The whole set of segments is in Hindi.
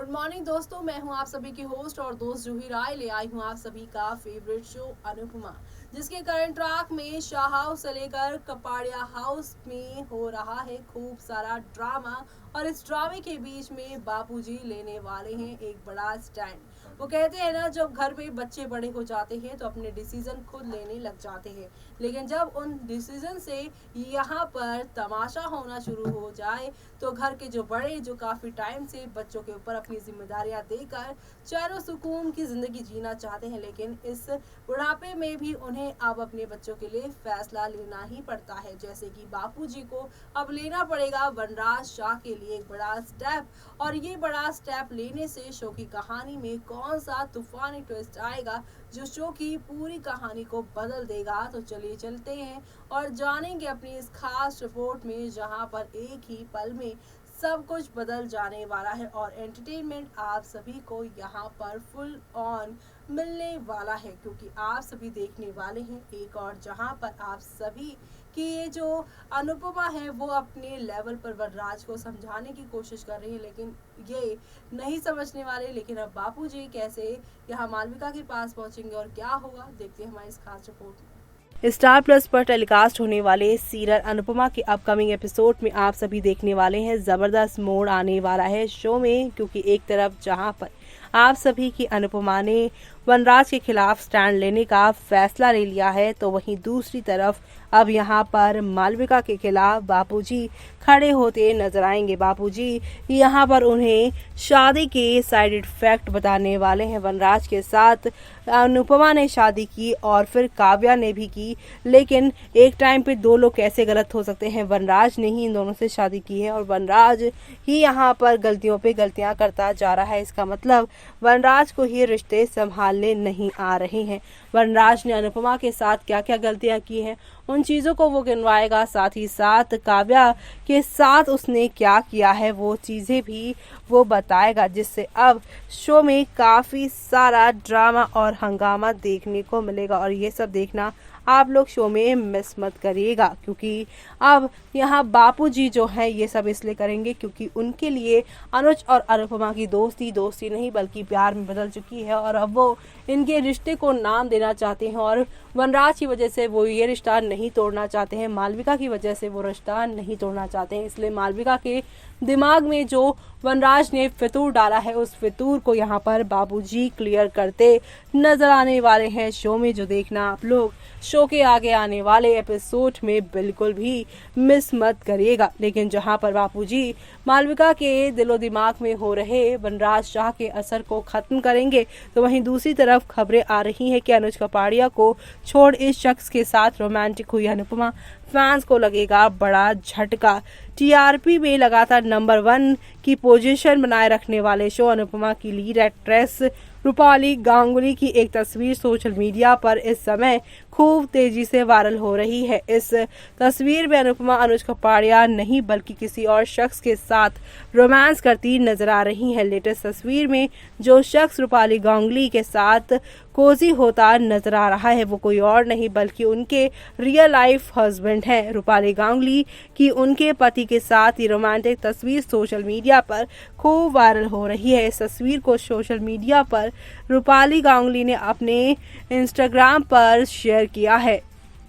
गुड मॉर्निंग दोस्तों, मैं हूं आप सभी की होस्ट और दोस्त जूही राय। ले आई हूं आप सभी का फेवरेट शो अनुपमा, जिसके करंट ट्रैक में शाह हाउस से लेकर कपाड़िया हाउस में हो रहा है खूब सारा ड्रामा। और इस ड्रामे के बीच में बापूजी लेने वाले हैं एक बड़ा स्टैंड। वो कहते हैं ना, जब घर पे बच्चे बड़े हो जाते हैं तो अपने डिसीजन खुद लेने लग जाते हैं, लेकिन जब उन डिसीजन से यहाँ पर तमाशा होना शुरू हो जाए तो घर के जो बड़े, जो काफी टाइम से बच्चों के ऊपर अपनी जिम्मेदारियां देकर चैन सुकून की जिंदगी जीना चाहते हैं, लेकिन इस बुढ़ापे में भी उन्हें अब अपने बच्चों के लिए फैसला लेना ही पड़ता है। जैसे कि बापूजी को अब लेना पड़ेगा वनराज शाह के लिए एक बड़ा स्टेप, और ये बड़ा स्टेप लेने से शो की कहानी में कौन सा तूफानी ट्विस्ट आएगा जो शो की पूरी कहानी को बदल देगा। तो चलिए चलते हैं और जानेंगे अपनी इस खास रिपोर्ट में, जहां पर एक ही पल में सब कुछ बदल जाने वाला है और एंटरटेनमेंट आप सभी को यहाँ पर फुल ऑन मिलने वाला है, क्योंकि आप सभी देखने वाले हैं एक और जहाँ पर आप सभी कि ये जो अनुपमा है वो अपने लेवल पर वनराज को समझाने की कोशिश कर रही है, लेकिन ये नहीं समझने वाले। लेकिन अब बापूजी कैसे यहाँ मालविका के पास पहुंचेंगे और क्या होगा, देखते हैं हमारी इस खास रिपोर्ट में। स्टार प्लस पर टेलीकास्ट होने वाले सीरियल अनुपमा के अपकमिंग एपिसोड में आप सभी देखने वाले हैं जबरदस्त मोड़ आने वाला है शो में, क्योंकि एक तरफ जहां पर आप सभी की अनुपमा ने वनराज के खिलाफ स्टैंड लेने का फैसला ले लिया है, तो वहीं दूसरी तरफ अब यहाँ पर मालविका के खिलाफ बापूजी खड़े होते नजर आएंगे। बापूजी यहाँ पर उन्हें शादी के साइड इफेक्ट बताने वाले हैं। वनराज के साथ अनुपमा ने शादी की और फिर काव्या ने भी की, लेकिन एक टाइम पे दो लोग कैसे गलत हो सकते हैं। वनराज ने ही इन दोनों से शादी की है और वनराज ही यहाँ पर गलतियों पे गलतियां करता जा रहा है। इसका मतलब वनराज को ही रिश्ते संभालने नहीं आ रहे हैं। वनराज ने अनुपमा के साथ क्या क्या गलतियां की हैं उन चीजों को वो गिनवाएगा, साथ ही साथ काव्या के साथ उसने क्या किया है वो चीजें भी वो बताएगा, जिससे अब शो में काफी सारा ड्रामा और हंगामा देखने को मिलेगा। और ये सब देखना आप लोग शो में मिस मत करिएगा, क्योंकि अब यहाँ बापूजी जो है ये सब इसलिए करेंगे क्योंकि उनके लिए अनुज और अनुपमा की दोस्ती दोस्ती नहीं बल्कि प्यार में बदल चुकी है, और अब वो इनके रिश्ते को नाम देना चाहते हैं। और वनराज की वजह से वो ये रिश्ता नहीं तोड़ना चाहते हैं, मालविका की वजह से वो रिश्ता नहीं तोड़ना चाहते हैं। इसलिए मालविका के दिमाग में जो वनराज ने फितूर डाला है उस फितूर को यहाँ पर बाबूजी क्लियर करते नजर आने वाले हैं शो में, जो देखना आप लोग शो के आगे आने वाले एपिसोड में बिल्कुल भी मिस मत करिएगा। लेकिन जहाँ पर बापूजी मालविका के दिलो दिमाग में हो रहे वनराज शाह के असर को खत्म करेंगे, तो वहीं दूसरी तरफ खबरें आ रही हैं कि अनुज कपाड़िया को छोड़ इस शख्स के साथ रोमांटिक हुई अनुपमा। फैंस को लगेगा बड़ा झटका। टीआरपी में लगातार नंबर 1 की पोजीशन बनाए रखने वाले शो अनुपमा की लीड एक्ट्रेस रूपाली गांगुली की एक तस्वीर सोशल मीडिया पर इस समय खूब तेजी से वायरल हो रही है। इस तस्वीर में अनुपमा अनुज कपाड़िया नहीं बल्कि किसी और शख्स के साथ रोमांस करती नजर आ रही है। लेटेस्ट तस्वीर में जो शख्स रूपाली गांगुली के साथ कोजी होता नजर आ रहा है वो कोई और नहीं बल्कि उनके रियल लाइफ हस्बैंड हैं। रूपाली गांगुली की उनके पति के साथ ये रोमांटिक तस्वीर सोशल मीडिया पर खूब वायरल हो रही है। इस तस्वीर को सोशल मीडिया पर रूपाली गांगुली ने अपने इंस्टाग्राम पर शेयर किया है।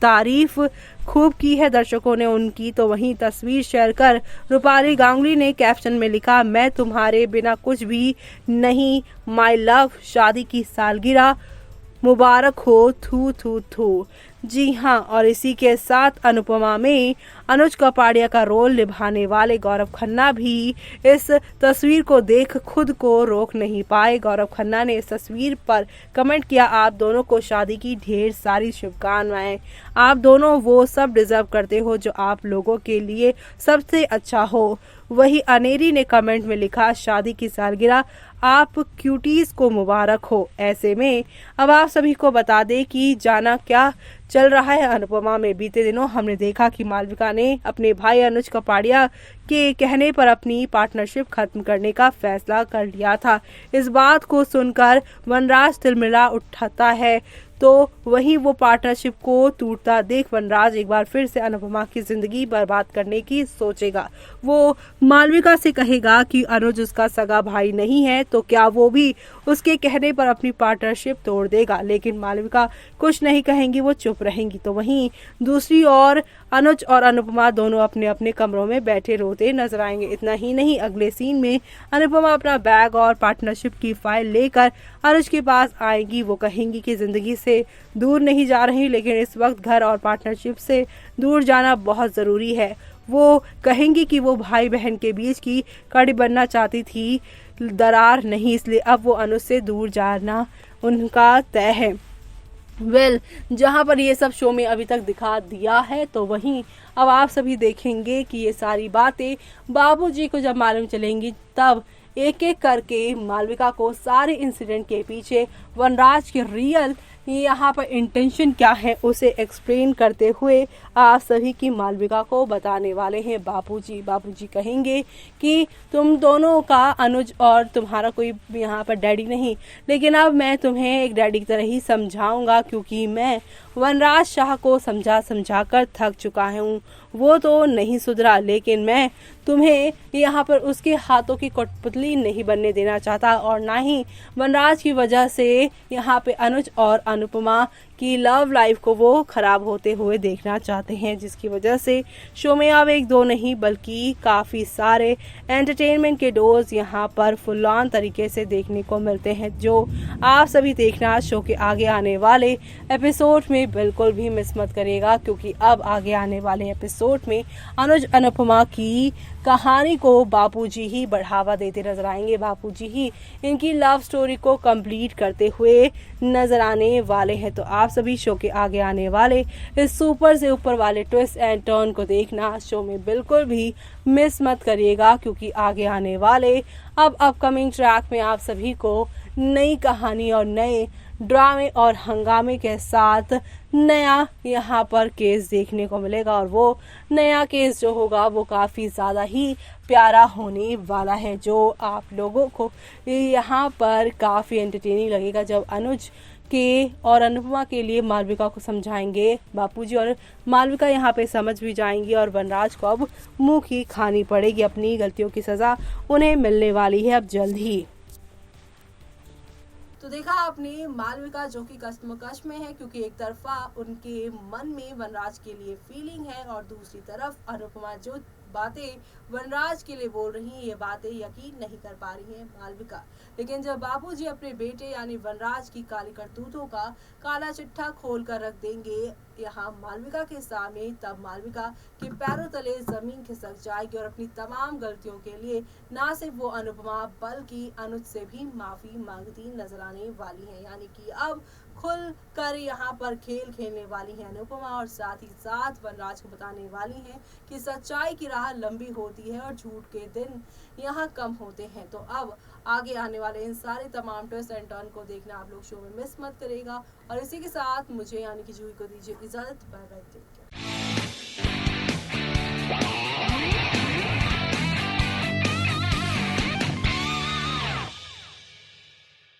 तारीफ खूब की है दर्शकों ने उनकी, तो वहीं तस्वीर शेयर कर रूपाली गांगुली ने कैप्शन में लिखा, मैं तुम्हारे बिना कुछ भी नहीं, माय लव, शादी की सालगिरह मुबारक हो, थू थू थू। जी हाँ, और इसी के साथ अनुपमा में अनुज कपाड़िया का रोल निभाने वाले गौरव खन्ना भी इस तस्वीर को देख खुद को रोक नहीं पाए। गौरव खन्ना ने इस तस्वीर पर कमेंट किया, आप दोनों को शादी की ढेर सारी शुभकामनाएं। आप दोनों वो सब डिजर्व करते हो जो आप लोगों के लिए सबसे अच्छा हो। वही अनेरी ने कमेंट में लिखा, शादी की सालगिरह आप क्यूटीज को मुबारक हो। ऐसे में अब आप सभी को बता दें कि जाना क्या चल रहा है अनुपमा में। बीते दिनों हमने देखा कि मालविका ने अपने भाई अनुज कपाड़िया के कहने पर अपनी पार्टनरशिप खत्म करने का फैसला कर लिया था। इस बात को सुनकर वनराज तिलमिला उठाता है, तो वहीं वो पार्टनरशिप को टूटता देख वनराज एक बार फिर से अनुपमा की जिंदगी बर्बाद करने की सोचेगा। वो मालविका से कहेगा कि अनुज उसका सगा भाई नहीं है, तो क्या वो भी उसके कहने पर अपनी पार्टनरशिप तोड़ देगा। लेकिन मालविका कुछ नहीं कहेंगी, वो चुप रहेंगी। तो वहीं दूसरी ओर अनुज और अनुपमा दोनों अपने अपने कमरों में बैठे रोते नजर आएंगे। इतना ही नहीं, अगले सीन में अनुपमा अपना बैग और पार्टनरशिप की फाइल लेकर अनुज के पास आएगी। वो कहेंगी कि जिंदगी से दूर नहीं जा रही, लेकिन इस वक्त घर और पार्टनरशिप से दूर जाना बहुत जरूरी है। वो कहेंगी कि वो भाई बहन के बीच की कड़ी बनना चाहती थी, दरार नहीं, इसलिए अब वो अनुज से दूर जाना उनका तय है। जहां पर ये सब शो में अभी तक दिखा दिया है, तो वहीं अब आप सभी देखेंगे कि ये सारी बातें बाबूजी को जब मालूम चलेंगी, तब एक एक करके मालविका को सारे इंसिडेंट के पीछे वनराज के रियल यहाँ पर इंटेंशन क्या है उसे एक्सप्लेन करते हुए आप सभी की मालविका को बताने वाले हैं बाबूजी। बाबूजी कहेंगे कि तुम दोनों का, अनुज और तुम्हारा कोई यहाँ पर डैडी नहीं, लेकिन अब मैं तुम्हें एक डैडी की तरह ही समझाऊंगा, क्योंकि मैं वनराज शाह को समझा कर थक चुका हूँ। वो तो नहीं सुधरा, लेकिन मैं तुम्हें यहाँ पर उसके हाथों की कठपुतली नहीं बनने देना चाहता, और ना ही वनराज की वजह से यहाँ पे अनुज और अनुपमा की लव लाइफ को वो खराब होते हुए देखना चाहते हैं, जिसकी वजह से शो में अब एक दो नहीं बल्कि काफ़ी सारे एंटरटेनमेंट के डोज यहाँ पर फुल ऑन तरीके से देखने को मिलते हैं, जो आप सभी देखना शो के आगे आने वाले एपिसोड में बिल्कुल भी मिस मत करिएगा, क्योंकि अब आगे आने वाले एपिसोड में अनुज अनुपमा की कहानी को बापूजी ही बढ़ावा देते नजर आएंगे। बापूजी ही इनकी लव स्टोरी को कंप्लीट करते हुए नजर आने वाले हैं। तो आप सभी शो के आगे आने वाले इस सुपर से ऊपर वाले ट्विस्ट एंड टर्न को देखना शो में बिल्कुल भी मिस मत करिएगा, क्योंकि आगे आने वाले अब अपकमिंग ट्रैक में आप सभी को नई कहानी और नए ड्रामे और हंगामे के साथ नया यहाँ पर केस देखने को मिलेगा, और वो नया केस जो होगा वो काफ़ी ज़्यादा ही प्यारा होने वाला है, जो आप लोगों को यहाँ पर काफ़ी एंटरटेनिंग लगेगा जब अनुज के और अनुपमा के लिए मालविका को समझाएंगे बापूजी, और मालविका यहाँ पे समझ भी जाएंगी, और वनराज को अब मुंह की खानी पड़ेगी। अपनी गलतियों की सज़ा उन्हें मिलने वाली है अब जल्द ही। तो देखा आपने मालविका जो कि कश्मकश में है, क्योंकि एक तरफा उनके मन में वनराज के लिए फीलिंग है, और दूसरी तरफ अनुपमा जो बातें वनराज के लिए बोल रही हैं, ये बातें यकीन नहीं कर पा रही हैं मालविका। लेकिन जब बाबूजी अपने बेटे यानी वनराज की काली करतूतों का काला चिट्ठा खोल कर रख देंगे यहाँ मालविका के सामने, तब मालविका के पैरों तले जमीन खिसक जाएगी, और अपनी तमाम गलतियों के लिए ना सिर्फ वो अनुपमा बल्कि अनुज से भी माफी मांगती नजर आने वाली है। यानी कि अब खुल कर यहाँ पर खेल खेलने वाली है अनुपमा, और साथ ही साथ वनराज को बताने वाली हैं कि सच्चाई की राह लंबी होती है और झूठ के दिन यहाँ कम होते हैं। तो अब आगे आने वाले इन सारे तमाम ट्विस्ट एंड टर्न को देखना आप लोग शो में मिस मत करेगा। और इसी के साथ मुझे यानी कि जूही को दीजिए इजाजत। Bye bye, take care.